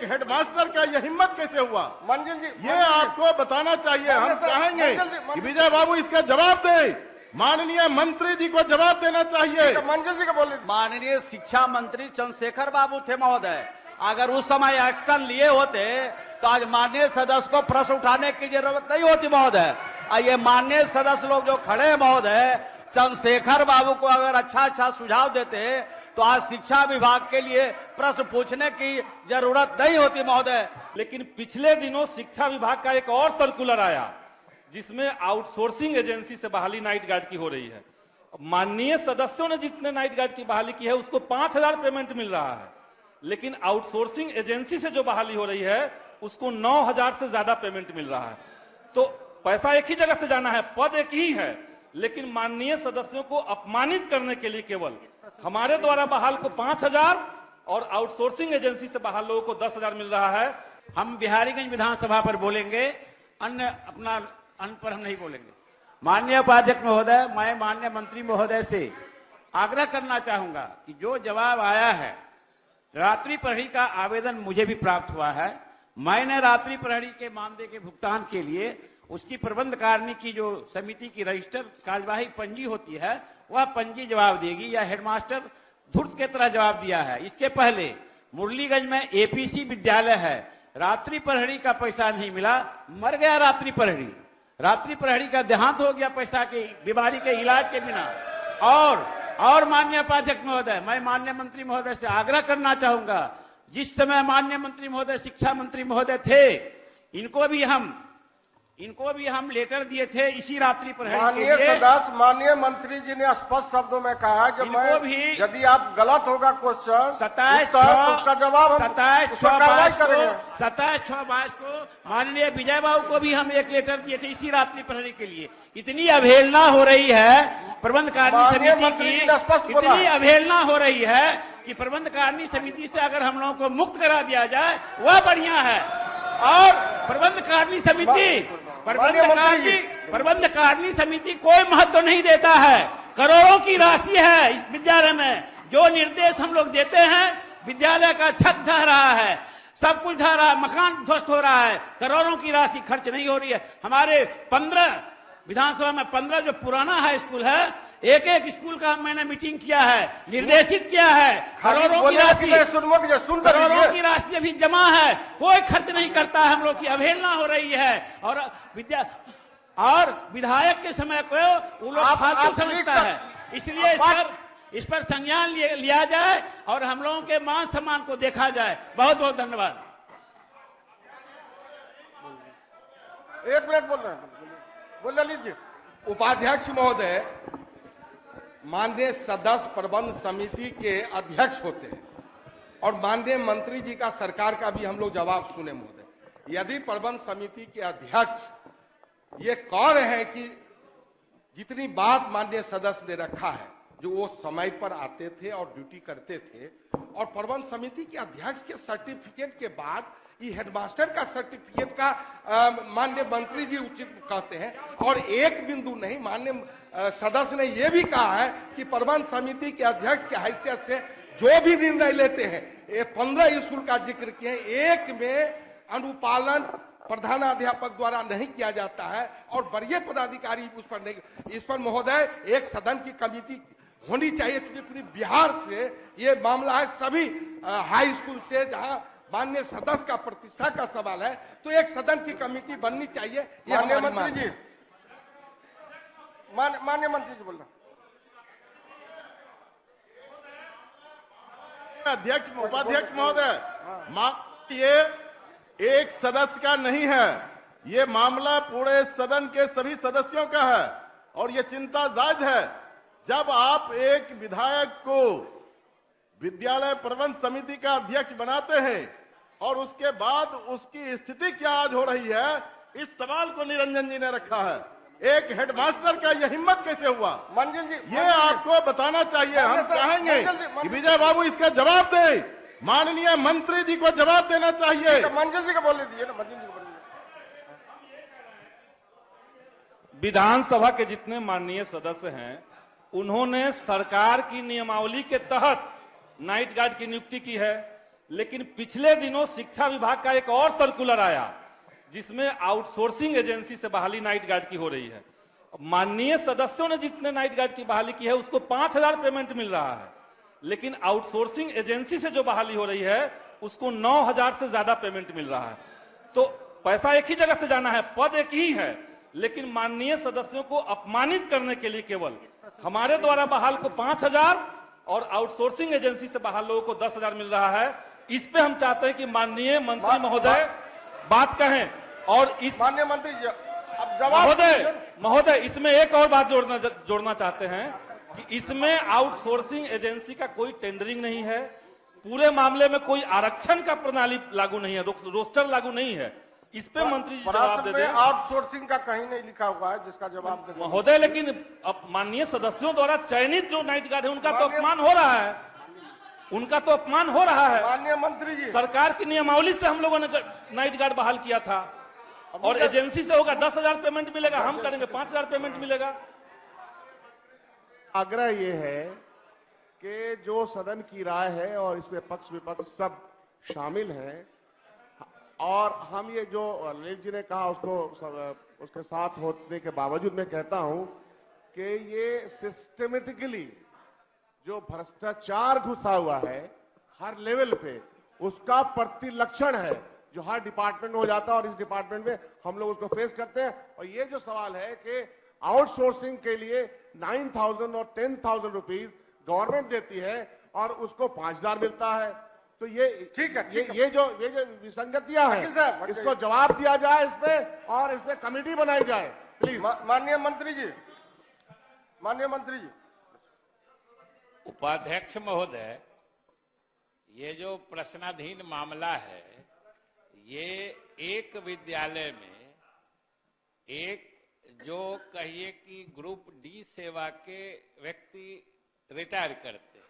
एक हेडमास्टर का ये हिम्मत कैसे हुआ? मंजिल जी, ये आपको बताना चाहिए। हम चाहेंगे कि विजय बाबू इसका जवाब दे। माननीय मंत्री जी को जवाब देना चाहिए। मंजिल जी को बोले। माननीय शिक्षा मंत्री चंद्रशेखर बाबू थे महोदय। अगर उस समय एक्शन लिए होते तो आज माननीय सदस्य को प्रश्न उठाने की जरूरत नहीं होती महोदय। ये माननीय सदस्य लोग जो खड़े हैं महोदय, चंद्रशेखर बाबू को अगर अच्छा सुझाव देते तो आज शिक्षा विभाग के लिए प्रश्न पूछने की जरूरत नहीं होती महोदय। लेकिन पिछले दिनों शिक्षा विभाग का एक और सर्कुलर आया जिसमें आउटसोर्सिंग एजेंसी से बहाली नाइट गार्ड की हो रही है। माननीय सदस्यों ने जितने नाइट गार्ड की बहाली की है उसको 5,000 पेमेंट मिल रहा है, लेकिन आउटसोर्सिंग एजेंसी से जो बहाली हो रही है उसको 9,000 से ज्यादा पेमेंट मिल रहा है। तो पैसा एक ही जगह से जाना है, पद एक ही है, लेकिन माननीय सदस्यों को अपमानित करने के लिए केवल हमारे द्वारा बहाल को 5,000 और आउटसोर्सिंग एजेंसी से बहाल लोगों को 10,000 मिल रहा है। हम बिहारीगंज विधानसभा पर बोलेंगे, अन्य पर हम नहीं बोलेंगे। माननीय उपाध्यक्ष महोदय, मैं माननीय मंत्री महोदय से आग्रह करना चाहूंगा कि जो जवाब आया है, रात्रि प्रहरी का आवेदन मुझे भी प्राप्त हुआ है। मैंने रात्रि प्रहरी के मानदेय के भुगतान के लिए उसकी प्रबंध कारिणी की जो समिति की रजिस्टर कार्यवाही पंजी होती है वह पंजी जवाब देगी, या हेडमास्टर धूर्त के तरह जवाब दिया है। इसके पहले मुरलीगंज में एपीसी विद्यालय है, रात्रि प्रहरी का पैसा नहीं मिला, मर गया रात्रि प्रहरी। रात्रि प्रहरी का देहांत हो गया पैसा की बीमारी के इलाज के बिना। और माननीय उपाध्यक्ष महोदय, मैं माननीय मंत्री महोदय से आग्रह करना चाहूंगा, जिस समय माननीय मंत्री महोदय शिक्षा मंत्री महोदय थे, इनको भी हम लेटर दिए थे इसी रात्रि प्रहरी के माननीय लिए। सदस्य, माननीय मंत्री जी ने स्पष्ट शब्दों में कहा कि मैं भी यदि आप गलत होगा क्वेश्चन 27/6 उसका जवाब हम 27/6 को माननीय विजय बाबू को भी हम एक लेटर दिए थे इसी रात्रि प्रहरी के लिए। इतनी अवहेलना हो रही है प्रबंध कारिणी समिति की, इतनी अवहेलना हो रही है कि प्रबंध कारिणी समिति से अगर हम लोगों को मुक्त करा दिया जाए वह बढ़िया है। और प्रबंध कारिणी समिति कोई महत्व नहीं देता है। करोड़ों की राशि है इस विद्यालय में, जो निर्देश हम लोग देते हैं, विद्यालय का छत ढह रहा है, सब कुछ ढह रहा है, मकान ध्वस्त हो रहा है, करोड़ों की राशि खर्च नहीं हो रही है। हमारे 15 विधानसभा में 15 जो पुराना हाई स्कूल है, एक स्कूल का मैंने मीटिंग किया है, निर्देशित किया है, करोड़ों की राशि अभी जमा है, कोई खर्च नहीं करता है। हम लोग की अवहेलना हो रही है और विधायक के समय को वो लोग फालतू समझता है। इसलिए इस पर संज्ञान लिया जाए और हम लोगों के मान सम्मान को देखा जाए। बहुत बहुत धन्यवाद। एक मिनट बोल रहे हैं, बोल लीजिए। उपाध्यक्ष महोदय, माननीय सदस्य प्रबंध समिति के अध्यक्ष होते हैं और माननीय मंत्री जी का सरकार का भी हम लोग जवाब सुने महोदय। यदि प्रबंध समिति के अध्यक्ष ये कह रहे हैं कि जितनी बात माननीय सदस्य ने रखा है, जो वो समय पर आते थे और ड्यूटी करते थे, और प्रबंध समिति के अध्यक्ष के सर्टिफिकेट के बाद ये हेडमास्टर का सर्टिफिकेट का माननीय मंत्री जी उचित कहते हैं। और एक बिंदु नहीं, माननीय सदस्य ने यह भी कहा है कि प्रबंध समिति के अध्यक्ष के हैसियत से जो भी निर्णय लेते हैं, ये 15 स्कूल का जिक्र किए, एक में अनुपालन प्रधानाध्यापक द्वारा नहीं किया जाता है और वरीय पदाधिकारी उस पर नहीं। इस पर महोदय एक सदन की कमेटी होनी चाहिए, क्योंकि पूरी बिहार से ये मामला है, सभी हाई स्कूल से, जहां माननीय सदस्य का प्रतिष्ठा का सवाल है, तो एक सदन की कमेटी बननी चाहिए। ये माननीय मंत्री जी, माननीय मंत्री जी बोल रहे अध्यक्ष उपाध्यक्ष महोदय, ये एक सदस्य का नहीं है, ये मामला पूरे सदन के सभी सदस्यों का है और ये चिंता जायज है। जब आप एक विधायक को विद्यालय प्रबंध समिति का अध्यक्ष बनाते हैं और उसके बाद उसकी स्थिति क्या आज हो रही है, इस सवाल को निरंजन जी ने रखा है। एक हेडमास्टर का यह हिम्मत कैसे हुआ? मंजिल जी, ये आपको बताना चाहिए। हम चाहेंगे कि विजय बाबू इसका जवाब दे। माननीय मंत्री जी को जवाब देना चाहिए। मंजिल जी को बोल दीजिए ना, मंजिल जी को बोल दीजिए। विधानसभा के जितने माननीय सदस्य हैं, उन्होंने सरकार की नियमावली के तहत नाइट गार्ड की नियुक्ति की है। लेकिन पिछले दिनों शिक्षा विभाग का एक और सर्कुलर आया जिसमें आउटसोर्सिंग एजेंसी से बहाली नाइट गार्ड की हो रही है। माननीय सदस्यों ने जितने नाइट गार्ड की बहाली की है उसको 5,000 पेमेंट मिल रहा है, लेकिन आउटसोर्सिंग एजेंसी से जो बहाली हो रही है उसको 9,000 से ज्यादा पेमेंट मिल रहा है। तो पैसा एक ही जगह से जाना है, पद एक ही है, लेकिन माननीय सदस्यों को अपमानित करने के लिए केवल हमारे द्वारा बहाल को 5,000 और आउटसोर्सिंग एजेंसी से बहाल लोगों को 10,000 मिल रहा है। इस पे हम चाहते हैं कि माननीय मंत्री महोदय बात कहें। और इस माननीय मंत्री जी अब जवाब महोदय इसमें एक और बात जोड़ना चाहते हैं कि इसमें आउटसोर्सिंग एजेंसी का कोई टेंडरिंग नहीं है, पूरे मामले में कोई आरक्षण का प्रणाली लागू नहीं है, रोस्टर लागू नहीं है। इस पे मंत्री जी जवाब दे दें। आउटसोर्सिंग का कहीं नहीं लिखा हुआ है जिसका जवाब दे महोदय, लेकिन अब माननीय सदस्यों द्वारा चयनित जो नाइट गार्ड है उनका तो अपमान हो रहा है, उनका तो अपमान हो रहा है। माननीय मंत्री जी, सरकार की नियमावली से हम लोगों ने नाइट गार्ड बहाल किया था और एजेंसी से होगा 10,000 पेमेंट मिलेगा, हम करेंगे 5,000 पेमेंट मिलेगा। आग्रह ये है कि जो सदन की राय है और इसमें पक्ष विपक्ष सब शामिल हैं, और हम ये जो ललित जी ने कहा उसके साथ होने के बावजूद मैं कहता हूं कि ये सिस्टमेटिकली जो भ्रष्टाचार घुसा हुआ है हर लेवल पे, उसका प्रतिलक्षण है जो हर डिपार्टमेंट में हो जाता है और इस डिपार्टमेंट में हम लोग उसको फेस करते हैं। और ये जो सवाल है कि आउटसोर्सिंग के लिए 9,000 और 10,000 रुपीज गवर्नमेंट देती है और उसको 5,000 मिलता है, तो ये ठीक है, ये जो विसंगतियां हैं इसको जवाब दिया जाए इस पे और इस पे कमेटी बनाई जाए प्लीज। माननीय मंत्री जी, माननीय मंत्री जी। उपाध्यक्ष महोदय, ये जो प्रश्नाधीन मामला है ये एक विद्यालय में एक जो कहिए कि ग्रुप डी सेवा के व्यक्ति रिटायर करते हैं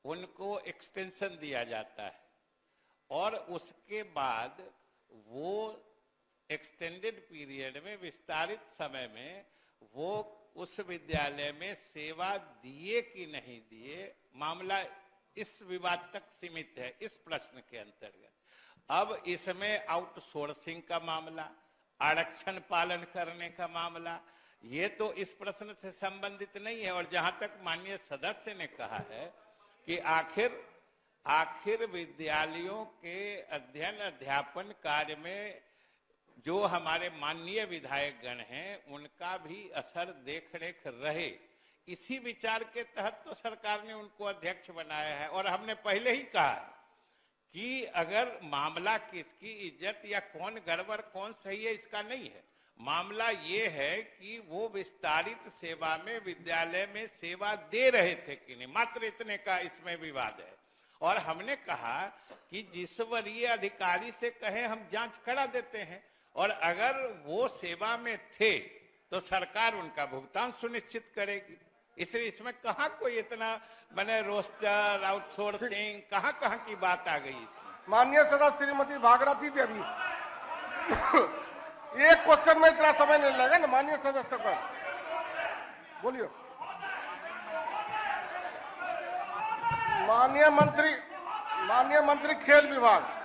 उनको एक्सटेंशन दिया जाता है और उसके बाद वो एक्सटेंडेड पीरियड में विस्तारित समय में वो उस विद्यालय में सेवा दिए कि नहीं दिए, मामला इस विवाद तक सीमित है इस प्रश्न के अंतर्गत। अब इसमें आउटसोर्सिंग का मामला, आरक्षण पालन करने का मामला, ये तो इस प्रश्न से संबंधित नहीं है। और जहां तक माननीय सदस्य ने कहा है कि आखिर विद्यालयों के अध्ययन अध्यापन कार्य में जो हमारे माननीय विधायक गण हैं उनका भी असर देखरेख रहे, इसी विचार के तहत तो सरकार ने उनको अध्यक्ष बनाया है। और हमने पहले ही कहा है कि अगर मामला किसकी इज्जत या कौन गड़बड़ कौन सही है इसका नहीं है, मामला ये है कि वो विस्तारित सेवा में विद्यालय में सेवा दे रहे थे कि नहीं, मात्र इतने का इसमें विवाद है। और हमने कहा कि जिस वरीय अधिकारी से कहे हम जांच करा देते हैं और अगर वो सेवा में थे तो सरकार उनका भुगतान सुनिश्चित करेगी। इसलिए इसमें कहाँ कोई इतना मैंने रोस्टर आउटसोर्सिंग कहाँ की बात आ गई इसमें। माननीय सदस्य श्रीमती भागीरथी देवी, एक क्वेश्चन में इतना समय नहीं लगेगा ना माननीय सदस्य का, बोलिए। माननीय मंत्री खेल विभाग।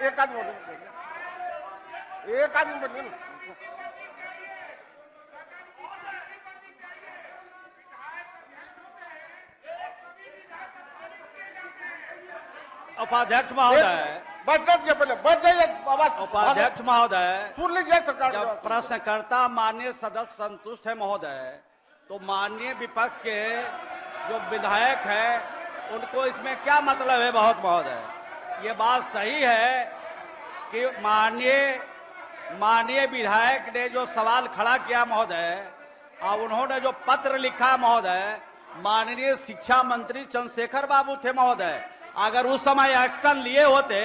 एक आदमी बोलिए ना। उपाध्यक्ष महोदय, बच जाइए आवाज। उपाध्यक्ष महोदय सुन लीजिए सरकार। जब प्रश्नकर्ता माननीय सदस्य संतुष्ट है महोदय, तो माननीय विपक्ष के जो विधायक है उनको इसमें क्या मतलब है? बहुत महोदय, ये बात सही है कि माननीय विधायक ने जो सवाल खड़ा किया महोदय और उन्होंने जो पत्र लिखा महोदय, माननीय शिक्षा मंत्री चंद्रशेखर बाबू थे महोदय। अगर उस समय एक्शन लिए होते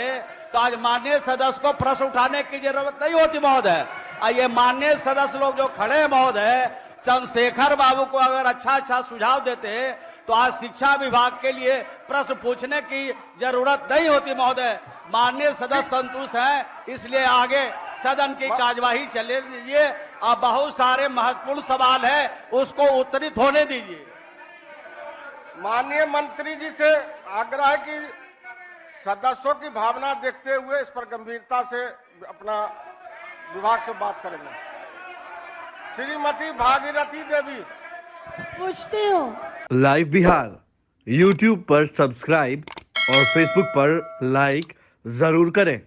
तो आज माननीय सदस्य को प्रश्न उठाने की जरूरत नहीं होती महोदय। ये माननीय सदस्य लोग जो खड़े हैं महोदय, चंद्रशेखर बाबू को अगर अच्छा सुझाव देते तो आज शिक्षा विभाग के लिए प्रश्न पूछने की जरूरत नहीं होती महोदय। माननीय सदस्य संतुष्ट हैं, इसलिए आगे सदन की कार्यवाही चले दीजिए। अब बहुत सारे महत्वपूर्ण सवाल है, उसको उत्तरित होने दीजिए। माननीय मंत्री जी से आग्रह है कि सदस्यों की भावना देखते हुए इस पर गंभीरता से अपना विभाग से बात करेंगे। श्रीमती भागीरथी देवी पूछती हूँ। लाइव बिहार YouTube पर सब्सक्राइब और Facebook पर लाइक जरूर करें।